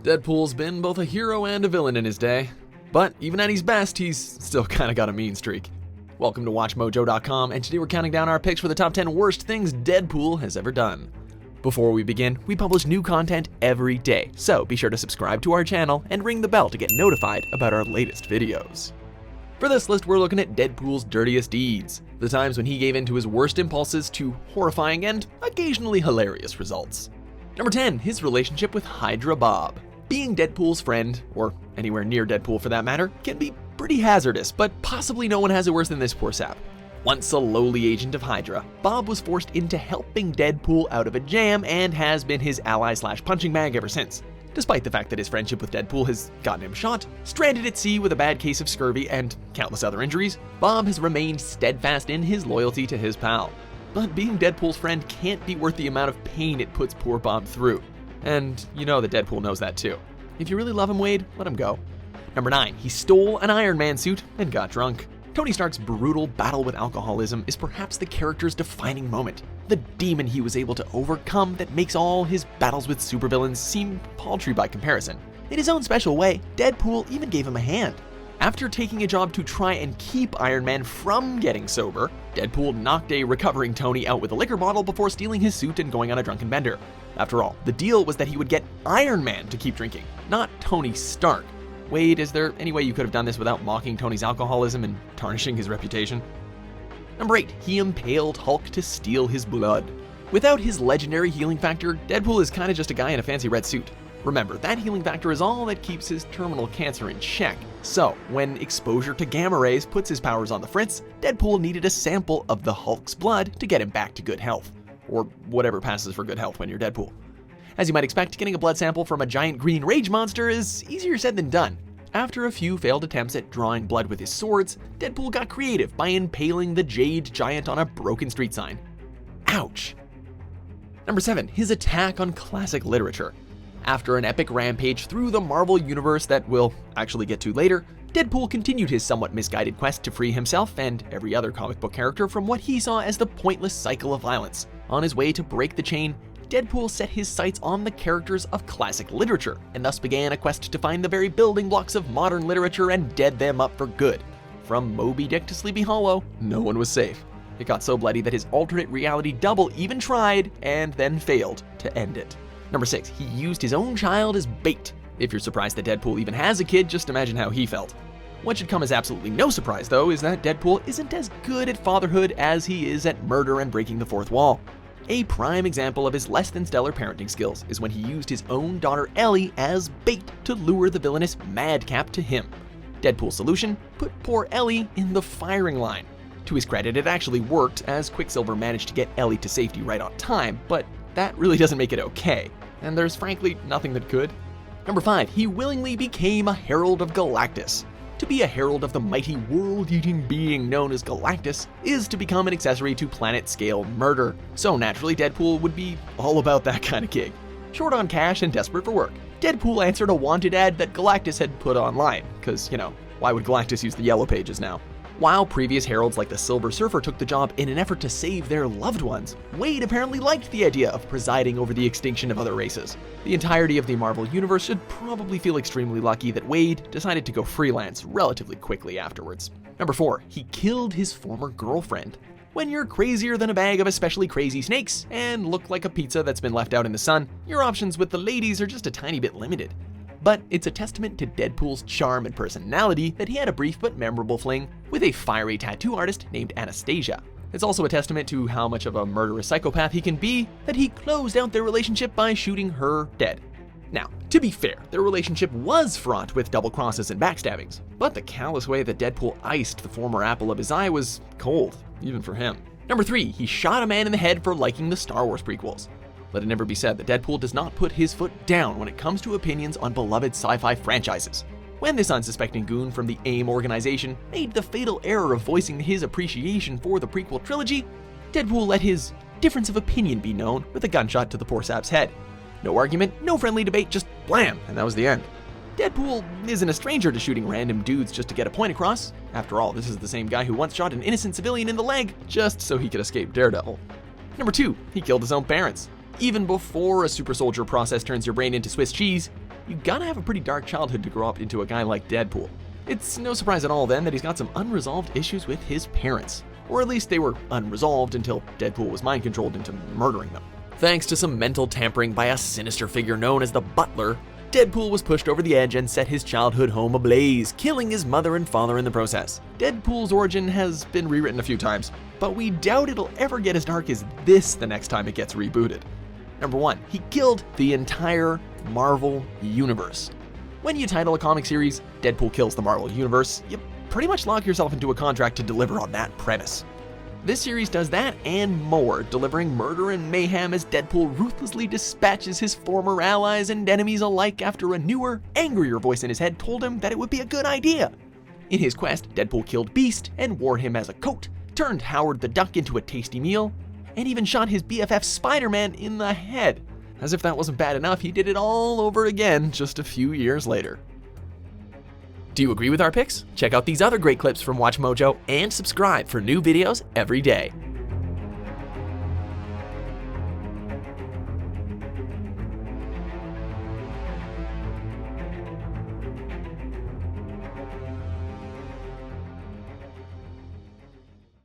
Deadpool's been both a hero and a villain in his day, but even at his best, he's still kinda got a mean streak. Welcome to WatchMojo.com, and today we're counting down our picks for the top 10 worst things Deadpool has ever done. Before we begin, we publish new content every day, so be sure to subscribe to our channel and ring the bell to get notified about our latest videos. For this list, we're looking at Deadpool's dirtiest deeds, the times when he gave in to his worst impulses to horrifying and occasionally hilarious results. Number 10, his relationship with Hydra Bob. Being Deadpool's friend, or anywhere near Deadpool for that matter, can be pretty hazardous, but possibly no one has it worse than this poor sap. Once a lowly agent of Hydra, Bob was forced into helping Deadpool out of a jam and has been his ally/punching bag ever since. Despite the fact that his friendship with Deadpool has gotten him shot, stranded at sea with a bad case of scurvy, and countless other injuries, Bob has remained steadfast in his loyalty to his pal. But being Deadpool's friend can't be worth the amount of pain it puts poor Bob through. And you know that Deadpool knows that too. If you really love him, Wade, let him go. Number 9, he stole an Iron Man suit and got drunk. Tony Stark's brutal battle with alcoholism is perhaps the character's defining moment. The demon he was able to overcome that makes all his battles with supervillains seem paltry by comparison. In his own special way, Deadpool even gave him a hand. After taking a job to try and keep Iron Man from getting sober, Deadpool knocked a recovering Tony out with a liquor bottle before stealing his suit and going on a drunken bender. After all, the deal was that he would get Iron Man to keep drinking, not Tony Stark. Wade, is there any way you could have done this without mocking Tony's alcoholism and tarnishing his reputation? Number 8, he impaled Hulk to steal his blood. Without his legendary healing factor, Deadpool is kinda just a guy in a fancy red suit. Remember, that healing factor is all that keeps his terminal cancer in check. So, when exposure to gamma rays puts his powers on the fritz, Deadpool needed a sample of the Hulk's blood to get him back to good health. Or whatever passes for good health when you're Deadpool. As you might expect, getting a blood sample from a giant green rage monster is easier said than done. After a few failed attempts at drawing blood with his swords, Deadpool got creative by impaling the Jade Giant on a broken street sign. Ouch! Number 7, his attack on classic literature. After an epic rampage through the Marvel Universe that we'll actually get to later, Deadpool continued his somewhat misguided quest to free himself and every other comic book character from what he saw as the pointless cycle of violence. On his way to break the chain, Deadpool set his sights on the characters of classic literature, and thus began a quest to find the very building blocks of modern literature and dead them up for good. From Moby Dick to Sleepy Hollow, no one was safe. It got so bloody that his alternate reality double even tried, and then failed, to end it. Number 6, he used his own child as bait. If you're surprised that Deadpool even has a kid, just imagine how he felt. What should come as absolutely no surprise, though, is that Deadpool isn't as good at fatherhood as he is at murder and breaking the fourth wall. A prime example of his less than stellar parenting skills is when he used his own daughter Ellie as bait to lure the villainous Madcap to him. Deadpool's solution? Put poor Ellie in the firing line. To his credit, it actually worked, as Quicksilver managed to get Ellie to safety right on time, but that really doesn't make it okay, and there's frankly nothing that could. Number 5, he willingly became a Herald of Galactus. To be a herald of the mighty world-eating being known as Galactus is to become an accessory to planet-scale murder. So naturally, Deadpool would be all about that kind of gig. Short on cash and desperate for work, Deadpool answered a wanted ad that Galactus had put online, because, why would Galactus use the Yellow Pages now? While previous heralds like the Silver Surfer took the job in an effort to save their loved ones, Wade apparently liked the idea of presiding over the extinction of other races. The entirety of the Marvel Universe should probably feel extremely lucky that Wade decided to go freelance relatively quickly afterwards. Number 4, he killed his former girlfriend. When you're crazier than a bag of especially crazy snakes and look like a pizza that's been left out in the sun, your options with the ladies are just a tiny bit limited. But it's a testament to Deadpool's charm and personality that he had a brief but memorable fling with a fiery tattoo artist named Anastasia. It's also a testament to how much of a murderous psychopath he can be that he closed out their relationship by shooting her dead. Now, to be fair, their relationship was fraught with double crosses and backstabbings, but the callous way that Deadpool iced the former apple of his eye was cold, even for him. Number 3, he shot a man in the head for liking the Star Wars prequels. Let it never be said that Deadpool does not put his foot down when it comes to opinions on beloved sci-fi franchises. When this unsuspecting goon from the AIM organization made the fatal error of voicing his appreciation for the prequel trilogy, Deadpool let his difference of opinion be known with a gunshot to the poor sap's head. No argument, no friendly debate, just blam, and that was the end. Deadpool isn't a stranger to shooting random dudes just to get a point across. After all, this is the same guy who once shot an innocent civilian in the leg just so he could escape Daredevil. Number 2, he killed his own parents. Even before a super soldier process turns your brain into Swiss cheese, you gotta have a pretty dark childhood to grow up into a guy like Deadpool. It's no surprise at all then that he's got some unresolved issues with his parents. Or at least they were unresolved until Deadpool was mind-controlled into murdering them. Thanks to some mental tampering by a sinister figure known as the Butler, Deadpool was pushed over the edge and set his childhood home ablaze, killing his mother and father in the process. Deadpool's origin has been rewritten a few times, but we doubt it'll ever get as dark as this the next time it gets rebooted. Number 1, he killed the entire Marvel Universe. When you title a comic series, Deadpool kills the Marvel Universe, you pretty much lock yourself into a contract to deliver on that premise. This series does that and more, delivering murder and mayhem as Deadpool ruthlessly dispatches his former allies and enemies alike after a newer, angrier voice in his head told him that it would be a good idea. In his quest, Deadpool killed Beast and wore him as a coat, turned Howard the Duck into a tasty meal, and even shot his BFF Spider-Man in the head. As if that wasn't bad enough, he did it all over again just a few years later. Do you agree with our picks? Check out these other great clips from WatchMojo and subscribe for new videos every day.